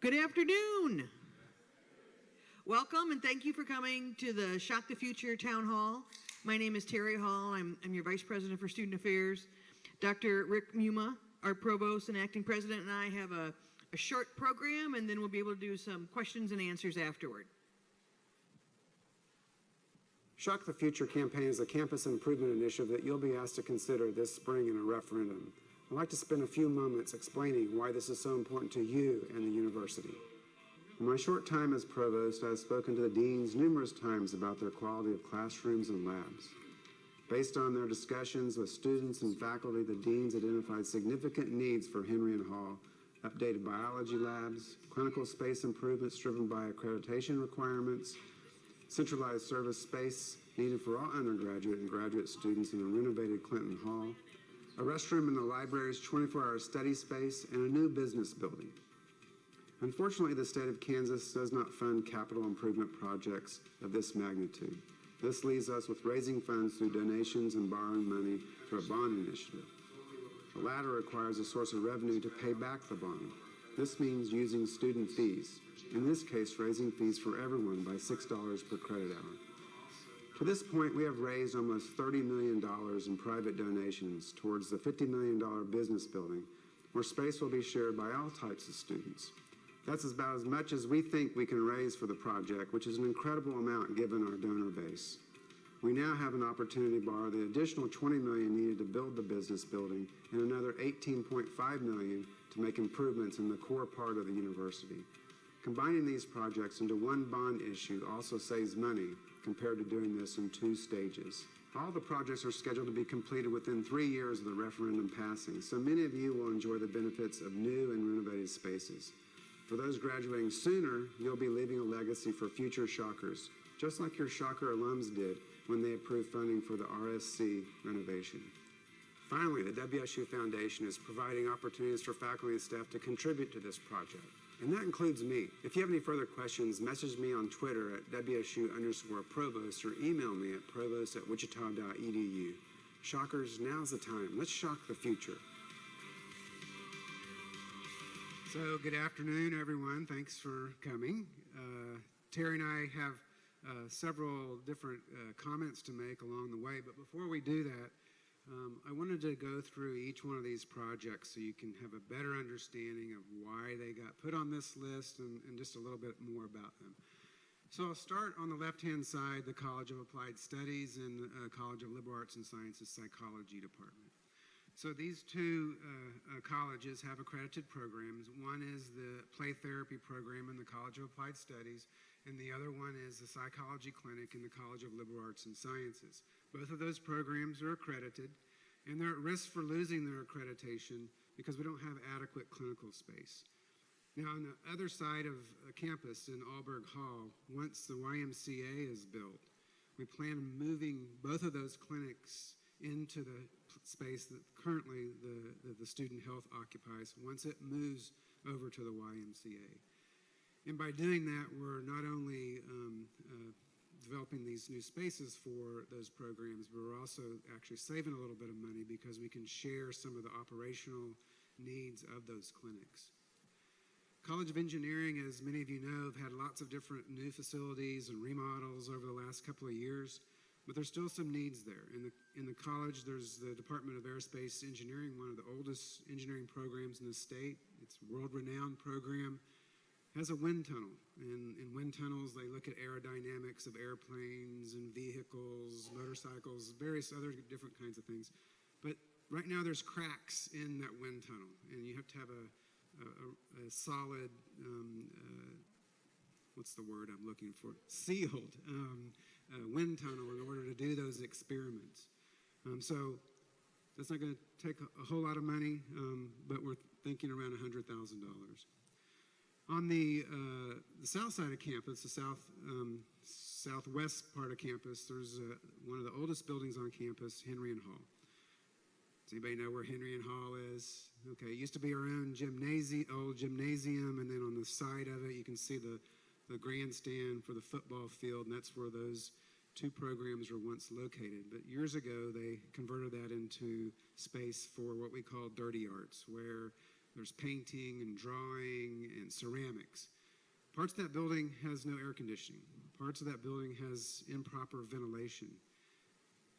Good afternoon. Welcome and thank you for coming to the Shock the Future Town Hall. My name is Terry Hall. I'm your Vice President for Student Affairs. Dr. Rick Muma, our Provost and Acting President, and I have a short program, and then we'll be able to do some questions and answers afterward. Shock the Future campaign is a campus improvement initiative that you'll be asked to consider this spring in a referendum. I'd like to spend a few moments explaining why this is so important to you and the university. In my short time as provost, I have spoken to the deans numerous times about their quality of classrooms and labs. Based on their discussions with students and faculty, the deans identified significant needs for Henry and Hall: updated biology labs, clinical space improvements driven by accreditation requirements, centralized service space needed for all undergraduate and graduate students in a renovated Clinton Hall, a restroom in the library's 24-hour study space, and a new business building. Unfortunately, the state of Kansas does not fund capital improvement projects of this magnitude. This leaves us with raising funds through donations and borrowing money through a bond initiative. The latter requires a source of revenue to pay back the bond. This means using student fees, in this case raising fees for everyone by $6 per credit hour. To this point, we have raised almost $30 million in private donations towards the $50 million business building, where space will be shared by all types of students. That's about as much as we think we can raise for the project, which is an incredible amount given our donor base. We now have an opportunity to borrow the additional $20 million needed to build the business building and another $18.5 million to make improvements in the core part of the university. Combining these projects into one bond issue also saves money compared to doing this in two stages. All the projects are scheduled to be completed within 3 years of the referendum passing, so many of you will enjoy the benefits of new and renovated spaces. For those graduating sooner, you'll be leaving a legacy for future Shockers, just like your Shocker alums did when they approved funding for the RSC renovation. Finally, the WSU Foundation is providing opportunities for faculty and staff to contribute to this project, and that includes me. If you have any further questions, message me on Twitter at WSU_provost or email me at provost@wichita.edu. Shockers, now's the time. Let's shock the future. So good afternoon, everyone. Thanks for coming. Terry and I have several different comments to make along the way, but before we do that, I wanted to go through each one of these projects so you can have a better understanding of why they got put on this list and just a little bit more about them. So I'll start on the left-hand side, the College of Applied Studies and the College of Liberal Arts and Sciences Psychology Department. So these two colleges have accredited programs. One is the play therapy program in the College of Applied Studies, and the other one is the psychology clinic in the College of Liberal Arts and Sciences. Both of those programs are accredited, and they're at risk for losing their accreditation because we don't have adequate clinical space. Now, on the other side of campus in Alberg Hall, once the YMCA is built, we plan on moving both of those clinics into the space that currently the student health occupies once it moves over to the YMCA. And by doing that, we're not only developing these new spaces for those programs, but we're also actually saving a little bit of money because we can share some of the operational needs of those clinics. College of Engineering, as many of you know, have had lots of different new facilities and remodels over the last couple of years. But there's still some needs there. In the college, there's the Department of Aerospace Engineering, one of the oldest engineering programs in the state. It's a world-renowned program. Has a wind tunnel. And in wind tunnels, they look at aerodynamics of airplanes and vehicles, motorcycles, various other different kinds of things. But right now, there's cracks in that wind tunnel, and you have to have a solid, what's the word I'm looking for? Sealed wind tunnel in order to do those experiments. So that's not going to take a whole lot of money, but we're thinking around $100,000. On the south side of campus, the southwest part of campus, there's one of the oldest buildings on campus, Henry and Hall. Does anybody know where Henry and Hall is? Okay, it used to be our own old gymnasium, and then on the side of it, you can see the grandstand for the football field, and that's where those two programs were once located. But years ago, they converted that into space for what we call dirty arts, where There's painting and drawing and ceramics. Parts of that building has no air conditioning. Parts of that building has improper ventilation.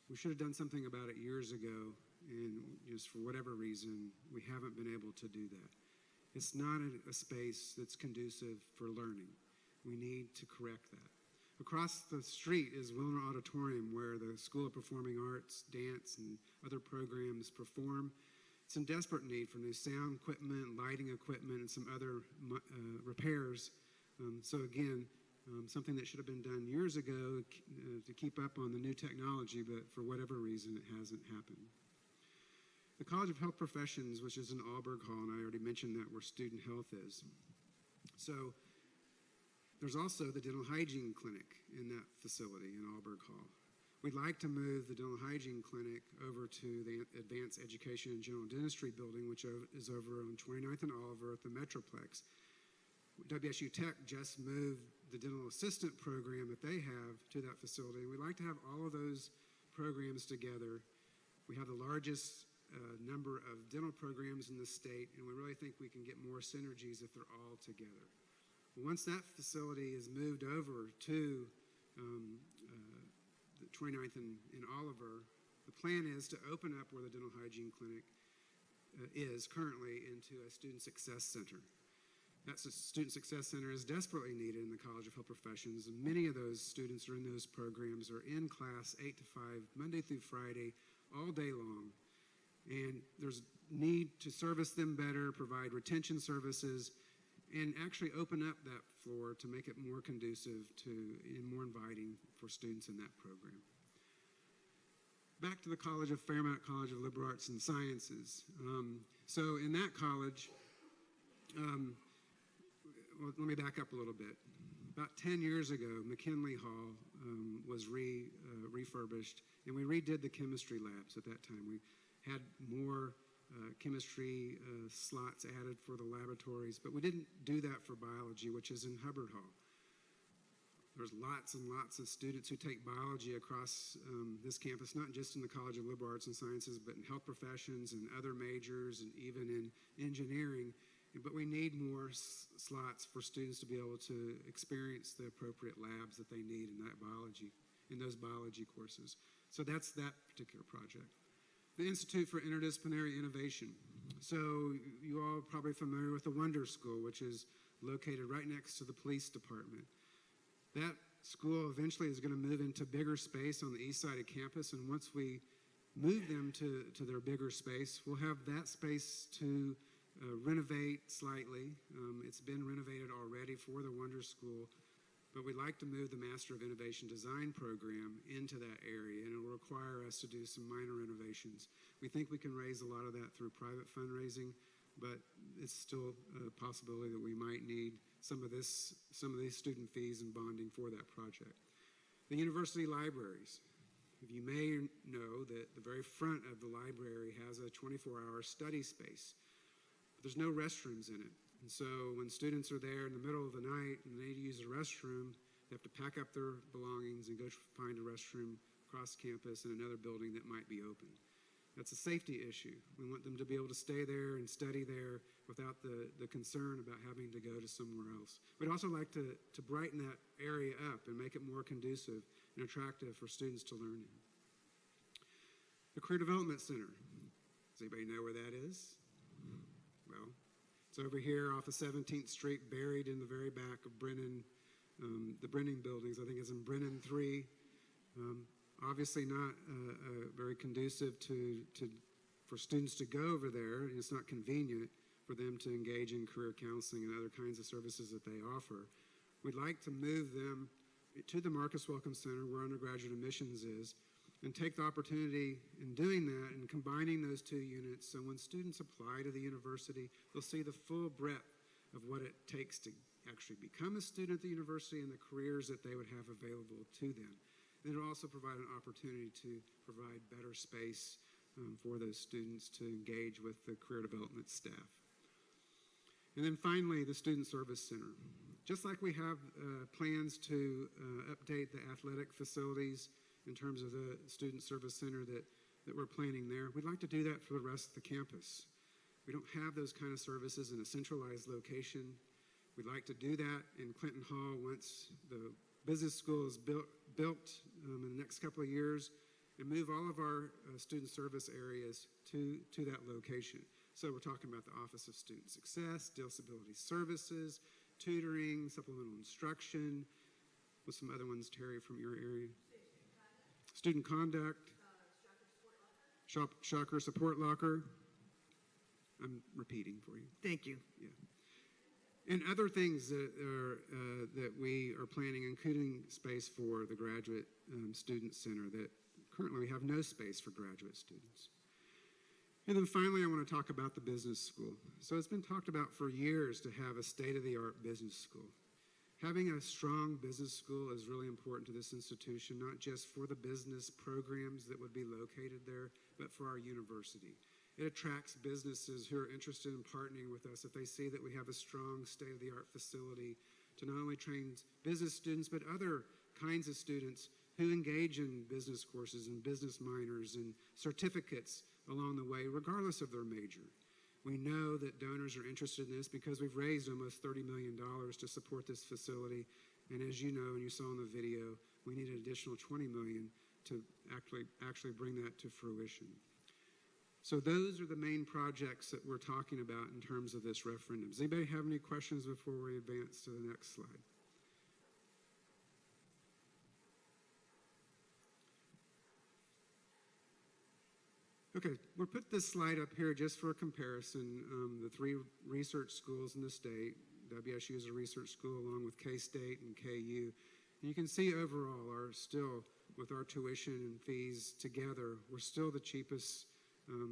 We should have done something about it years ago, and just for whatever reason, we haven't been able to do that. It's not a space that's conducive for learning. We need to correct that. Across the street is Wilner Auditorium, where the School of Performing Arts, dance, and other programs perform. It's in desperate need for new sound equipment, lighting equipment, and some other repairs. So again, something that should have been done years ago to keep up on the new technology, but for whatever reason, it hasn't happened. The College of Health Professions, which is in Alberg Hall, and I already mentioned that, where student health is. So there's also the dental hygiene clinic in that facility in Alberg Hall. We'd like to move the dental hygiene clinic over to the Advanced Education and General Dentistry building, which is over on 29th and Oliver at the Metroplex. WSU Tech just moved the dental assistant program that they have to that facility. We'd like to have all of those programs together. We have the largest number of dental programs in the state, and we really think we can get more synergies if they're all together. Once that facility is moved over to the 29th and Oliver, the plan is to open up where the dental hygiene clinic is currently into a student success center. That student success center is desperately needed in the College of Health Professions, and many of those students are in those programs, are in class 8 to 5, Monday through Friday, all day long. And there's need to service them better, provide retention services, and actually open up that floor to make it more conducive to and more inviting for students in that program. Back to the Fairmount College of Liberal Arts and Sciences. So in that college, well, let me back up a little bit. About 10 years ago, McKinley Hall was refurbished, and we redid the chemistry labs at that time. We had more chemistry slots added for the laboratories, but we didn't do that for biology, which is in Hubbard Hall. There's lots and lots of students who take biology across this campus, not just in the College of Liberal Arts and Sciences, but in health professions and other majors and even in engineering. But we need more slots for students to be able to experience the appropriate labs that they need in those biology courses. So that's that particular project. The Institute for Interdisciplinary Innovation. So you all are probably familiar with the Wonder School, which is located right next to the police department. That school eventually is going to move into bigger space on the east side of campus, and once we move them to their bigger space, we'll have that space to renovate slightly. It's been renovated already for the Wonder School, but we'd like to move the Master of Innovation Design program into that area, and it will require us to do some minor renovations. We think we can raise a lot of that through private fundraising, but it's still a possibility that we might need some of these student fees and bonding for that project. The university libraries. You may know that the very front of the library has a 24-hour study space. There's no restrooms in it. And so when students are there in the middle of the night and they need to use the restroom, they have to pack up their belongings and go find a restroom across campus in another building that might be open. That's a safety issue. We want them to be able to stay there and study there without the concern about having to go to somewhere else. We'd also like to brighten that area up and make it more conducive and attractive for students to learn in. The Career Development Center. Does anybody know where that is? Well, it's over here off of 17th Street, buried in the very back of Brennan, the Brennan buildings. I think it's in Brennan 3. Obviously not very conducive for students to go over there, and it's not convenient for them to engage in career counseling and other kinds of services that they offer. We'd like to move them to the Marcus Welcome Center, where undergraduate admissions is, and take the opportunity in doing that and combining those two units, so when students apply to the university, they'll see the full breadth of what it takes to actually become a student at the university and the careers that they would have available to them. And it'll also provide an opportunity to provide better space for those students to engage with the career development staff. And then finally, the Student Service Center. Just like we have plans to update the athletic facilities in terms of the Student Service Center that we're planning there, we'd like to do that for the rest of the campus. We don't have those kind of services in a centralized location. We'd like to do that in Clinton Hall once the business school is built in the next couple of years, and move all of our student service areas to that location. So we're talking about the Office of Student Success, Disability Services, tutoring, supplemental instruction. What's some other ones, Terry, from your area? Student conduct. Shocker Support Locker. I'm repeating for you. Thank you. Yeah. And other things that we are planning, including space for the Graduate Student Center, that currently we have no space for graduate students. And then finally, I want to talk about the business school. So it's been talked about for years to have a state-of-the-art business school. Having a strong business school is really important to this institution, not just for the business programs that would be located there, but for our university. It attracts businesses who are interested in partnering with us if they see that we have a strong state-of-the-art facility to not only train business students, but other kinds of students who engage in business courses and business minors and certificates along the way, regardless of their major. We know that donors are interested in this because we've raised almost $30 million to support this facility. And as you know, and you saw in the video, we need an additional $20 million to actually bring that to fruition. So those are the main projects that we're talking about in terms of this referendum. Does anybody have any questions before we advance to the next slide? Okay, we'll put this slide up here just for a comparison. The three research schools in the state, WSU is a research school along with K-State and KU. And you can see overall are still, with our tuition and fees together, we're still the cheapest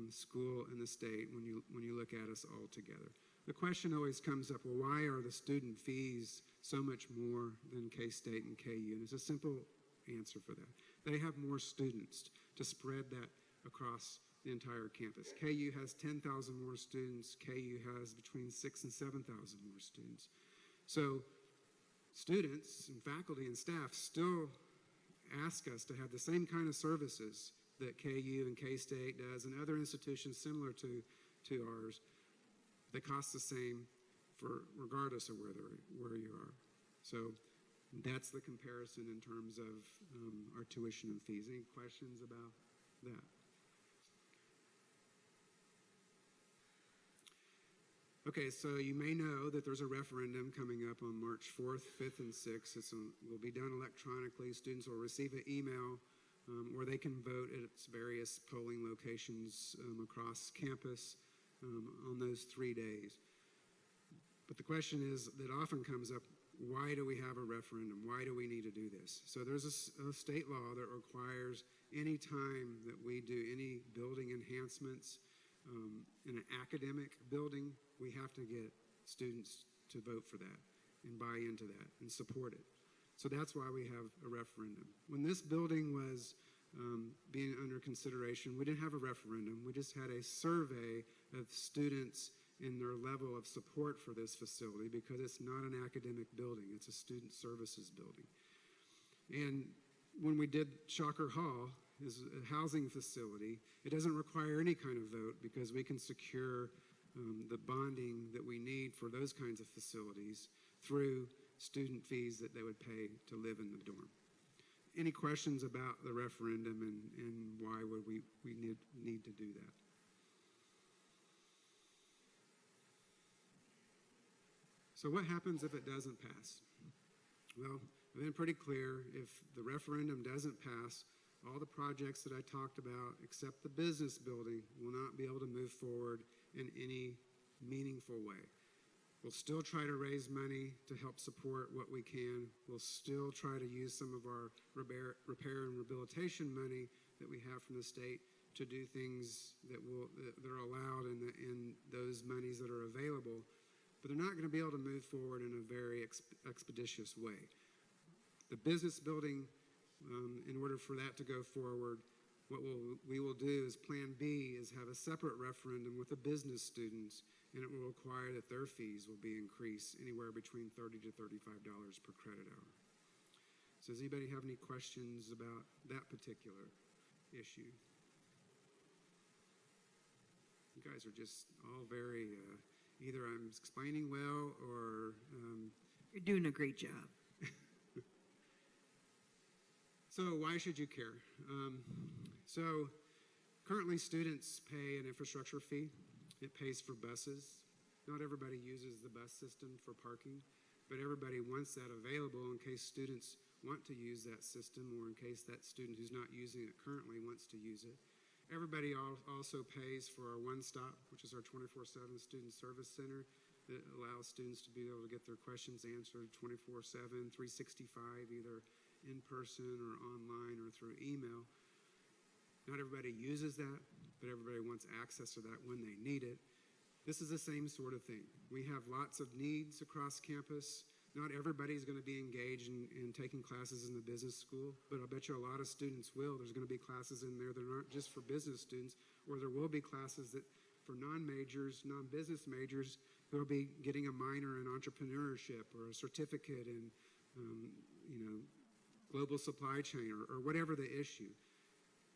school in the state when you look at us all together. The question always comes up, well, why are the student fees so much more than K-State and KU? And it's a simple answer for that. They have more students to spread that across the entire campus. KU has 10,000 more students. KU has between 6,000 and 7,000 more students. So students and faculty and staff still ask us to have the same kind of services that KU and K-State does and other institutions similar to ours that cost the same for regardless of where you are. So that's the comparison in terms of our tuition and fees. Any questions about that? Okay, so you may know that there's a referendum coming up on March 4th, 5th, and 6th. It will be done electronically. Students will receive an email or they can vote at its various polling locations across campus on those 3 days. But the question is that often comes up, why do we have a referendum? Why do we need to do this? So there's a state law that requires any time that we do any building enhancements in an academic building, we have to get students to vote for that and buy into that and support it. So that's why we have a referendum. When this building was being under consideration, we didn't have a referendum. We just had a survey of students in their level of support for this facility because it's not an academic building, it's a student services building. And when we did Shocker Hall, is a housing facility, it doesn't require any kind of vote because we can secure the bonding that we need for those kinds of facilities through student fees that they would pay to live in the dorm. Any questions about the referendum and why would we need to do that? So what happens if it doesn't pass? Well, I've been pretty clear. If the referendum doesn't pass, all the projects that I talked about, except the business building, will not be able to move forward in any meaningful way. We'll still try to raise money to help support what we can. We'll still try to use some of our repair and rehabilitation money that we have from the state to do things that are allowed in those monies that are available. But they're not going to be able to move forward in a very expeditious way. The business building, in order for that to go forward, what we will do is Plan B is have a separate referendum with the business students, and it will require that their fees will be increased anywhere between $30 to $35 per credit hour. So does anybody have any questions about that particular issue? You guys are just all very, either I'm explaining well or... You're doing a great job. So why should you care? So currently students pay an infrastructure fee. It pays for buses. Not everybody uses the bus system for parking, but everybody wants that available in case students want to use that system or in case that student who's not using it currently wants to use it. Everybody also pays for our one-stop, which is our 24/7 student service center that allows students to be able to get their questions answered 24/7, 365, either in person or online or through email. Not everybody uses that, but everybody wants access to that when they need it. This is the same sort of thing. We have lots of needs across campus. Not everybody's going to be engaged in taking classes in the business school, but I'll bet you a lot of students will. There's going to be classes in there that aren't just for business students, or there will be classes that for non-majors, non-business majors, who will be getting a minor in entrepreneurship or a certificate in, global supply chain or whatever the issue.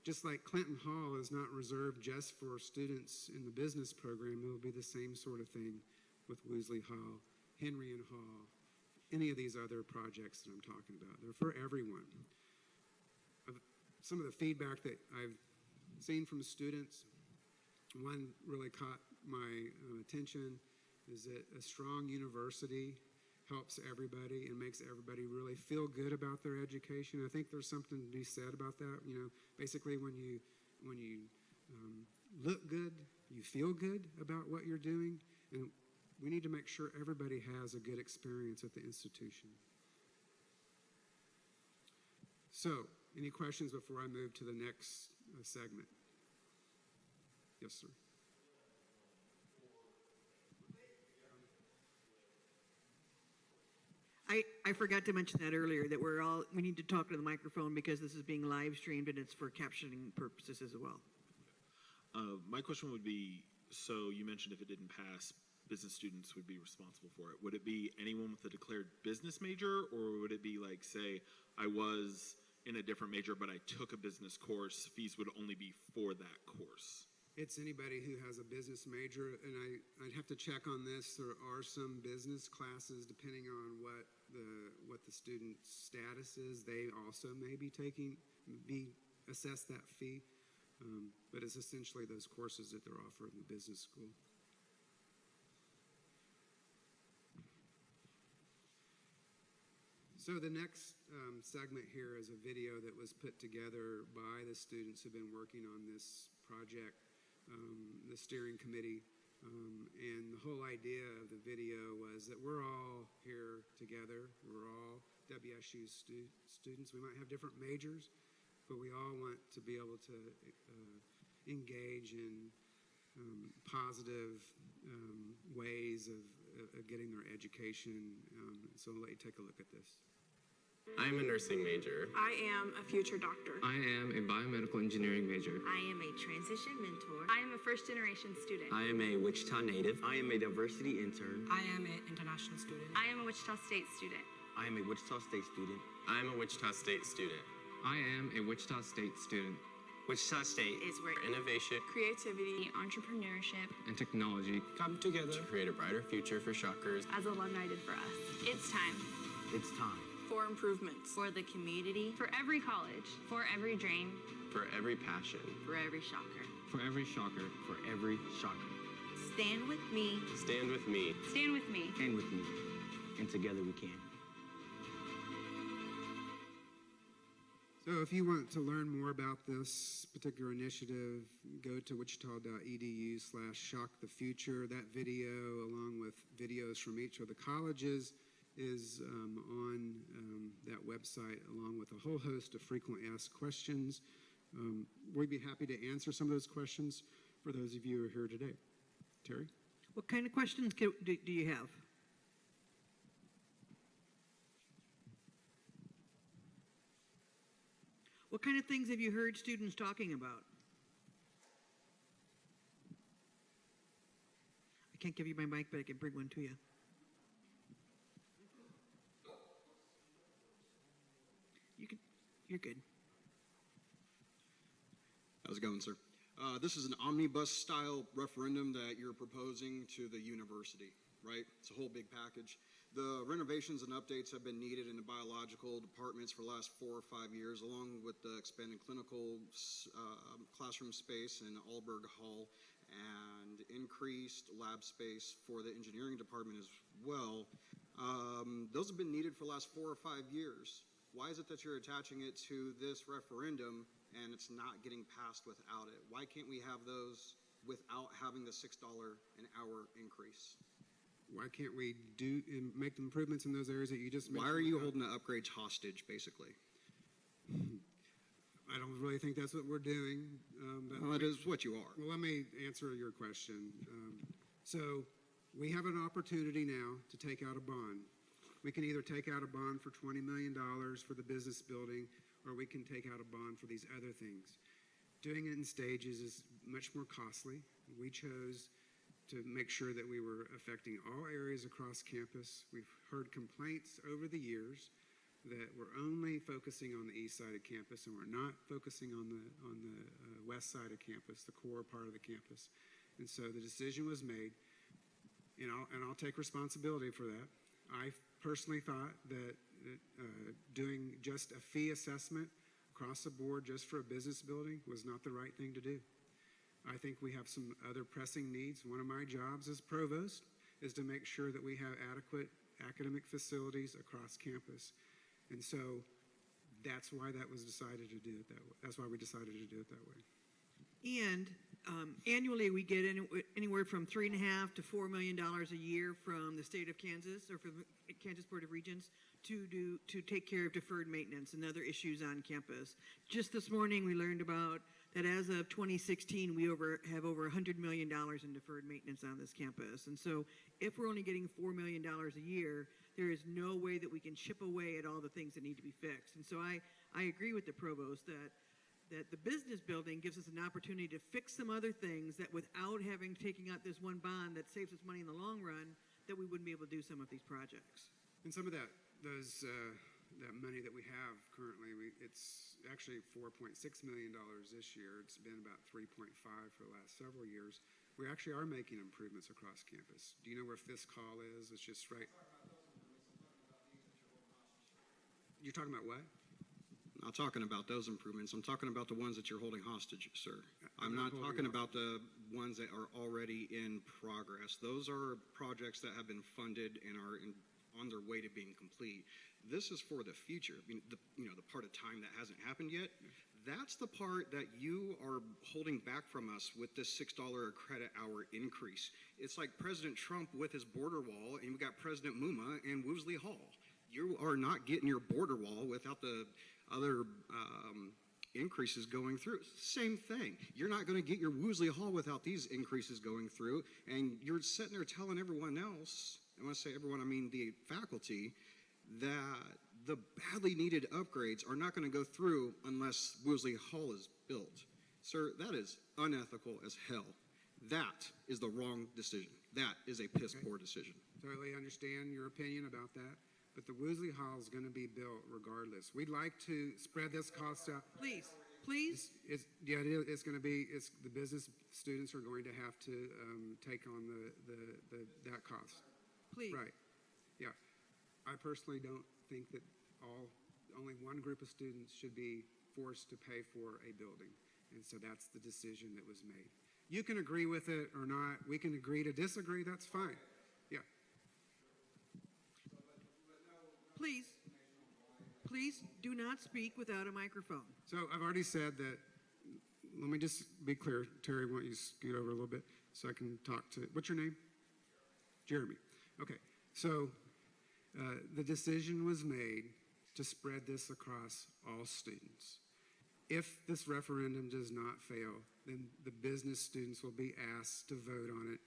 Just like Clinton Hall is not reserved just for students in the business program, it will be the same sort of thing with Woosley Hall, Henry and Hall, any of these other projects that I'm talking about. They're for everyone. Some of the feedback that I've seen from students, one really caught my attention, is that a strong university helps everybody and makes everybody really feel good about their education. I think there's something to be said about that. Basically when you look good, you feel good about what you're doing, and we need to make sure everybody has a good experience at the institution. So, any questions before I move to the next segment? Yes, sir. I forgot to mention that earlier, that we need to talk to the microphone because this is being live streamed and it's for captioning purposes as well. My question would be, so you mentioned if it didn't pass, business students would be responsible for it. Would it be anyone with a declared business major, or would it be like, say, I was in a different major but I took a business course, fees would only be for that course? It's anybody who has a business major, and I'd have to check on this. There are some business classes, depending on what the student's status is, they also may be assessed that fee, but it's essentially those courses that they're offered in the business school. So the next segment here is a video that was put together by the students who've been working on this project, the steering committee, and the whole idea of the video was that we're all here together. We're all WSU students. We might have different majors, but we all want to be able to engage in positive ways of getting their education. So I'll let you take a look at this. I am a nursing major. I am a future doctor. I am a biomedical engineering major. I am a transition mentor. I am a first-generation student. I am a Wichita native. I am a diversity intern. I am an international student. I am a Wichita State student. I am a Wichita State student. I am a Wichita State student. I am a Wichita State student. Wichita State Is where Innovation Creativity, entrepreneurship, and technology Come together. to create a brighter future for Shockers. as alumni did for us. It's time It's time. for improvements. for the community, For every college. For every dream. For every passion. for every shocker. For every shocker. For every shocker. Stand with me. Stand with me. Stand with me. And with me. And together we can. So if you want to learn more about this particular initiative, go to wichita.edu/shockthefuture. That video, along with videos from each of the colleges, is on that website, along with a whole host of frequently asked questions. We'd be happy to answer some of those questions for those of you who are here today. Terry? What kind of questions do you have? What kind of things have you heard students talking about? I can't give you my mic, but I can bring one to you. You're good. How's it going, sir? This is an omnibus-style referendum that you're proposing to the university, right? It's a whole big package. The renovations and updates have been needed in the biological departments for the last 4 or 5 years, along with the expanded clinical classroom space in Alberg Hall and increased lab space for the engineering department as well. Those have been needed for the last 4 or 5 years. Why is it that you're attaching it to this referendum and it's not getting passed without it? Why can't we have those without having the $6 an hour increase? Why can't we make the improvements in those areas that you just mentioned? Why are you holding the upgrades hostage, basically? I don't really think that's what we're doing. Well, it is what you are. Well, let me answer your question. So we have an opportunity now to take out a bond. We can either take out a bond for $20 million for the business building, or we can take out a bond for these other things. Doing it in stages is much more costly. We chose to make sure that we were affecting all areas across campus. We've heard complaints over the years that we're only focusing on the east side of campus and we're not focusing on the west side of campus, the core part of the campus. And so the decision was made, and I'll take responsibility for that. I personally thought that doing just a fee assessment across the board just for a business building was not the right thing to do. I think we have some other pressing needs. One of my jobs as provost is to make sure that we have adequate academic facilities across campus. And so that's why that was decided to do it that way. That's why we decided to do it that way. And annually, we get anywhere from $3.5 to $4 million a year from the state of Kansas or from the Kansas Board of Regents to take care of deferred maintenance and other issues on campus. Just this morning, we learned about that as of 2016, we have over $100 million in deferred maintenance on this campus. And so if we're only getting $4 million a year, there is no way that we can chip away at all the things that need to be fixed. And so I agree with the provost that the business building gives us an opportunity to fix some other things that without having taking out this one bond that saves us money in the long run, that we wouldn't be able to do some of these projects. And some of that money that we have currently, it's actually $4.6 million this year. It's been about 3.5 for the last several years. We actually are making improvements across campus. Do you know where Fisk Hall is? It's just right. You're talking about what? I'm not talking about those improvements. I'm talking about the ones that you're holding hostage, sir. I'm not talking about the ones that are already in progress. Those are projects that have been funded and are on their way to being complete. This is for the future. I mean, the part of time that hasn't happened yet, that's the part that you are holding back from us with this $6 a credit hour increase. It's like President Trump with his border wall, and we got President Muma and Woosley Hall. You are not getting your border wall without the other increases going through. Same thing. You're not going to get your Woosley Hall without these increases going through, and you're sitting there telling everyone else, and when I say everyone, I mean the faculty, that the badly needed upgrades are not going to go through unless Woosley Hall is built. Sir, that is unethical as hell. That is the wrong decision. That is a piss poor decision. Totally understand your opinion about that. But the Woosley Hall is going to be built regardless. We'd like to spread this cost out. Please. It's going to be. The business students are going to have to take on that cost. Please. Right. Yeah. I personally don't think that only one group of students should be forced to pay for a building, and so that's the decision that was made. You can agree with it or not. We can agree to disagree. That's fine. Yeah. Please do not speak without a microphone. So I've already said that. Let me just be clear. Terry, why don't you scoot over a little bit so I can talk to, what's your name? Jeremy. Okay. So the decision was made to spread this across all students. If this referendum does not fail, then the business students will be asked to vote on it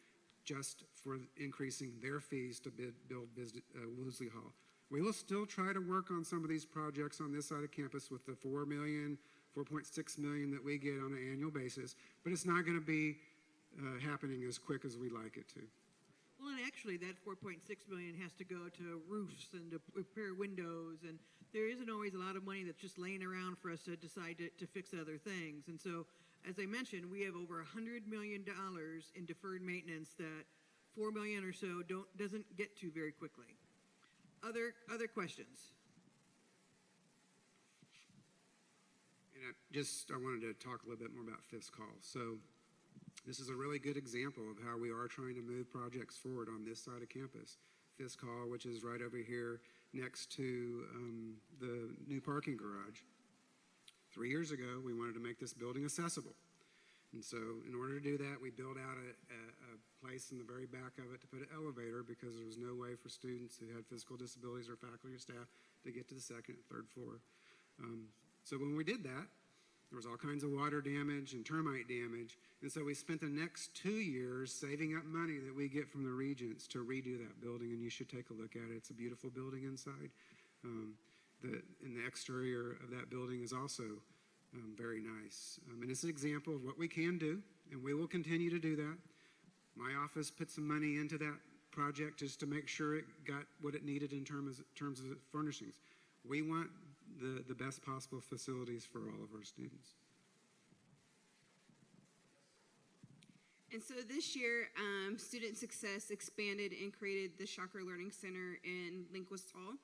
just for increasing their fees to build Woosley Hall. We will still try to work on some of these projects on this side of campus with the $4.6 million that we get on an annual basis, but it's not going to be happening as quick as we'd like it to. Well, and actually, that $4.6 million has to go to roofs and to repair windows, and there isn't always a lot of money that's just laying around for us to decide to fix other things. And so as I mentioned, we have over $100 million in deferred maintenance that $4 million or so doesn't get to very quickly. Other questions? And I wanted to talk a little bit more about Fifth Call. So this is a really good example of how we are trying to move projects forward on this side of campus. Fifth Call, which is right over here next to the new parking garage. 3 years ago, we wanted to make this building accessible. And so in order to do that, we built out a place in the very back of it to put an elevator because there was no way for students who had physical disabilities or faculty or staff to get to the second and third floor. So when we did that, there was all kinds of water damage and termite damage. And so we spent the next 2 years saving up money that we get from the Regents to redo that building, and you should take a look at it. It's a beautiful building inside. And the exterior of that building is also very nice. And it's an example of what we can do, and we will continue to do that. My office put some money into that project just to make sure it got what it needed in terms of furnishings. We want the best possible facilities for all of our students. And so this year, Student Success expanded and created the Shocker Learning Center in Linquist Hall.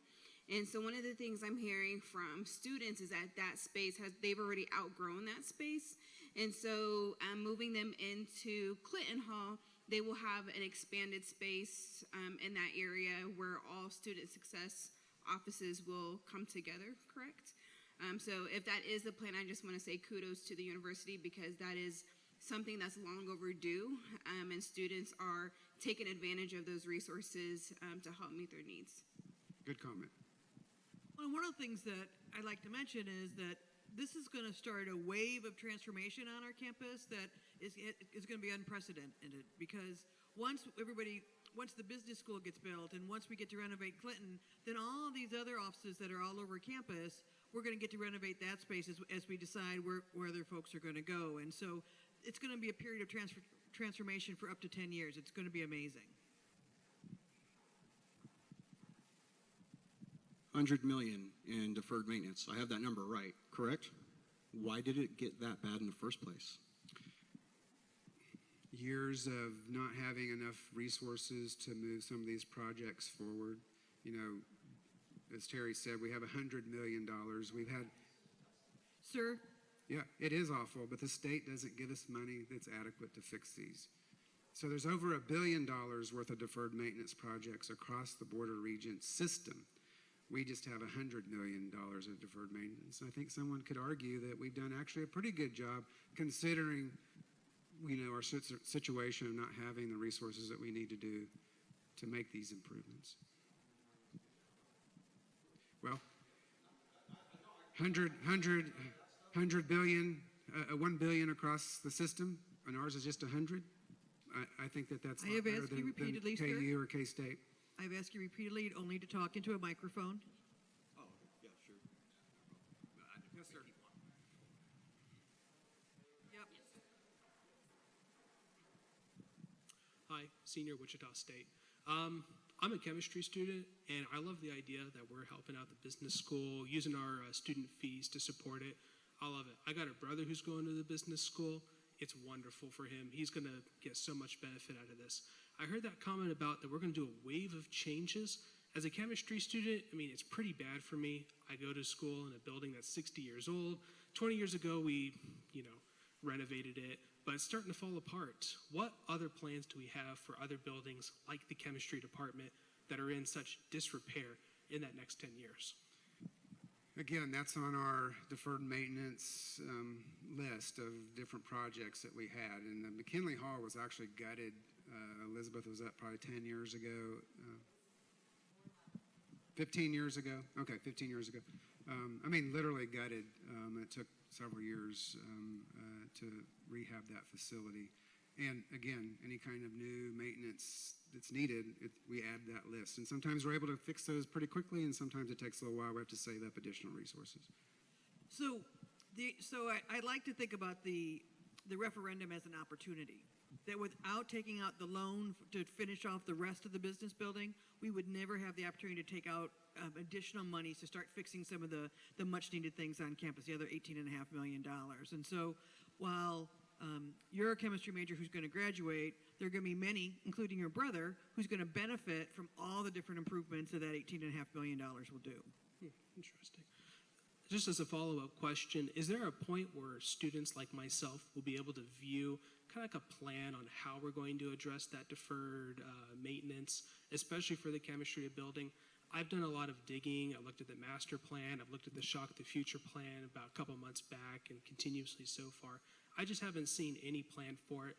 And so one of the things I'm hearing from students is that space they've already outgrown that space. And so moving them into Clinton Hall, they will have an expanded space in that area where all Student Success offices will come together, correct? So if that is the plan, I just want to say kudos to the university because that is something that's long overdue, and students are taking advantage of those resources to help meet their needs. Good comment. Well, one of the things that I'd like to mention is that this is going to start a wave of transformation on our campus that is going to be unprecedented because once the business school gets built and once we get to renovate Clinton, then all these other offices that are all over campus, we're going to get to renovate that space as we decide where other folks are going to go. And so it's going to be a period of transformation for up to 10 years. It's going to be amazing. $100 million in deferred maintenance. I have that number right, correct? Why did it get that bad in the first place? Years of not having enough resources to move some of these projects forward. You know, as Terry said, we have $100 million. We've had... Sir? Yeah, it is awful, but the state doesn't give us money that's adequate to fix these. So there's over $1 billion worth of deferred maintenance projects across the Board of Regents system. We just have $100 million of deferred maintenance. I think someone could argue that we've done actually a pretty good job considering, you know, our situation of not having the resources that we need to do to make these improvements. Well, 100 billion, 1 billion across the system, and ours is just 100. I think that's I have asked you repeatedly, sir. KU or K-State. I've asked you repeatedly only to talk into a microphone. Oh, yeah, sure. Yes, sir. Yep. Hi, senior Wichita State. I'm a chemistry student, and I love the idea that we're helping out the business school, using our student fees to support it. I love it. I got a brother who's going to the business school. It's wonderful for him. He's going to get so much benefit out of this. I heard that comment about that we're going to do a wave of changes. As a chemistry student, I mean, it's pretty bad for me. I go to school in a building that's 60 years old. 20 years ago, we, renovated it, but it's starting to fall apart. What other plans do we have for other buildings like the chemistry department that are in such disrepair in that next 10 years? Again, that's on our deferred maintenance list of different projects that we had. And the McKinley Hall was actually gutted. Elizabeth was up probably 10 years ago. 15 years ago. Okay, 15 years ago. Literally gutted. It took several years to rehab that facility. And again, any kind of new maintenance that's needed, we add that list. And sometimes we're able to fix those pretty quickly, and sometimes it takes a little while. We have to save up additional resources. So I like to think about the referendum as an opportunity. That without taking out the loan to finish off the rest of the business building, we would never have the opportunity to take out additional monies to start fixing some of the much needed things on campus, the other $18.5 million. And so while you're a chemistry major who's going to graduate, there are going to be many, including your brother, who's going to benefit from all the different improvements that $18.5 million will do. Interesting. Just as a follow-up question, is there a point where students like myself will be able to view kind of like a plan on how we're going to address that deferred maintenance, especially for the chemistry of building? I've done a lot of digging. I looked at the master plan. I've looked at the Shock the Future plan about a couple months back and continuously so far. I just haven't seen any plan for it.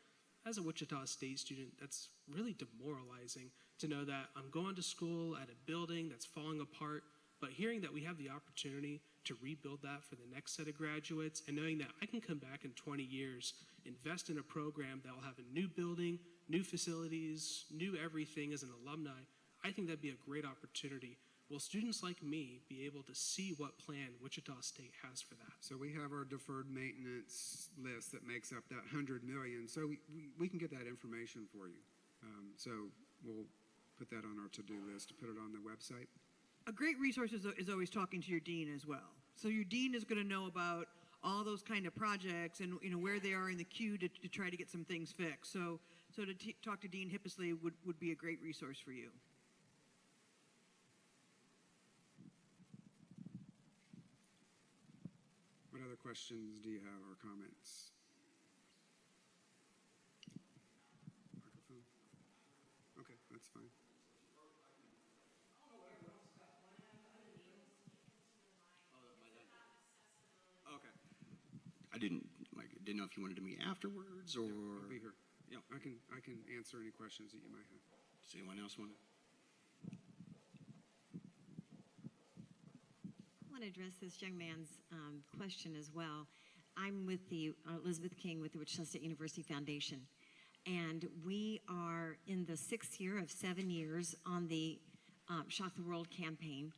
As a Wichita State student, that's really demoralizing to know that I'm going to school at a building that's falling apart, but hearing that we have the opportunity to rebuild that for the next set of graduates, and knowing that I can come back in 20 years, invest in a program that will have a new building, new facilities, new everything as an alumni, I think that'd be a great opportunity. Will students like me be able to see what plan Wichita State has for that? So we have our deferred maintenance list that makes up that $100 million. So we can get that information for you. So we'll put that on our to-do list to put it on the website. A great resource is always talking to your dean as well. So your dean is going to know about all those kind of projects and where they are in the queue to try to get some things fixed. So to talk to Dean Hippisley would be a great resource for you. What other questions do you have or comments? Microphone? Okay, that's fine. Okay. I didn't know if you wanted to meet afterwards or. I'll be here. Yeah. I can answer any questions that you might have. Does anyone else want to? I want to address this young man's question as well. I'm with the Elizabeth King with the Wichita State University Foundation, and we are in the 6th year of 7 years on the Shock the World campaign.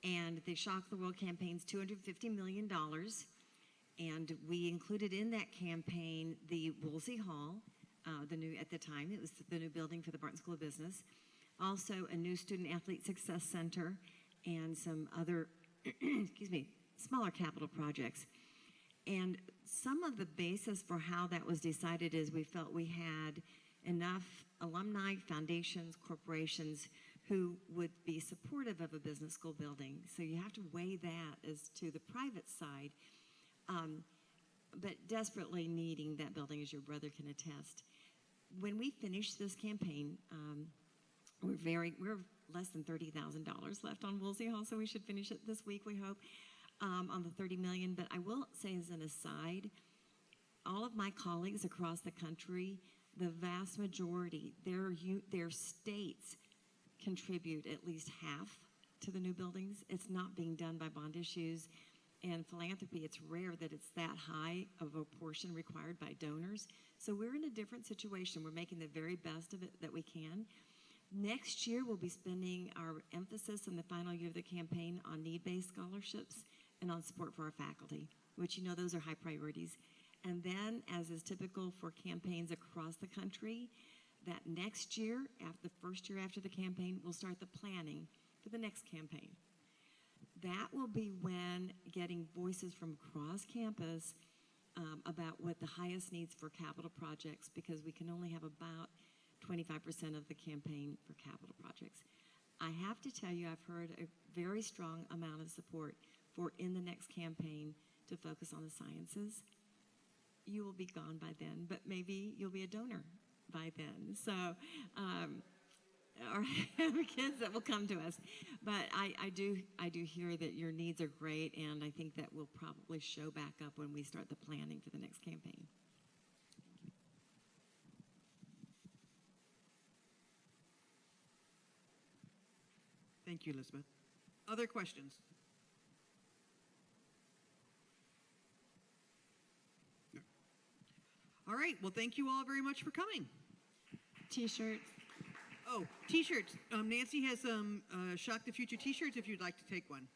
And the Shock the World campaign's $250 million, and we included in that campaign the Woolsey Hall, at the time it was the new building for the Barton School of Business, also a new Student Athlete Success Center, and some other smaller capital projects. And some of the basis for how that was decided is we felt we had enough alumni, foundations, corporations who would be supportive of a business school building. So you have to weigh that as to the private side, but desperately needing that building, as your brother can attest. When we finish this campaign, we're less than $30,000 left on Woolsey Hall, so we should finish it this week, we hope, on the $30 million. But I will say as an aside, all of my colleagues across the country, the vast majority, their states contribute at least half to the new buildings. It's not being done by bond issues and philanthropy. It's rare that it's that high of a portion required by donors. So we're in a different situation. We're making the very best of it that we can. Next year, we'll be spending our emphasis in the final year of the campaign on need-based scholarships and on support for our faculty, which those are high priorities. And then, as is typical for campaigns across the country, that next year, the first year after the campaign, we'll start the planning for the next campaign. That will be when getting voices from across campus about what the highest needs for capital projects, because we can only have about 25% of the campaign for capital projects. I have to tell you, I've heard a very strong amount of support for in the next campaign to focus on the sciences. You will be gone by then, but maybe you'll be a donor by then. So, or kids that will come to us. But I do hear that your needs are great, and I think that will probably show back up when we start the planning for the next campaign. Thank you, Elizabeth. Other questions? No. All right. Well, thank you all very much for coming. T-shirts. Oh, T-shirts. Nancy has some Shock the Future T-shirts if you'd like to take one.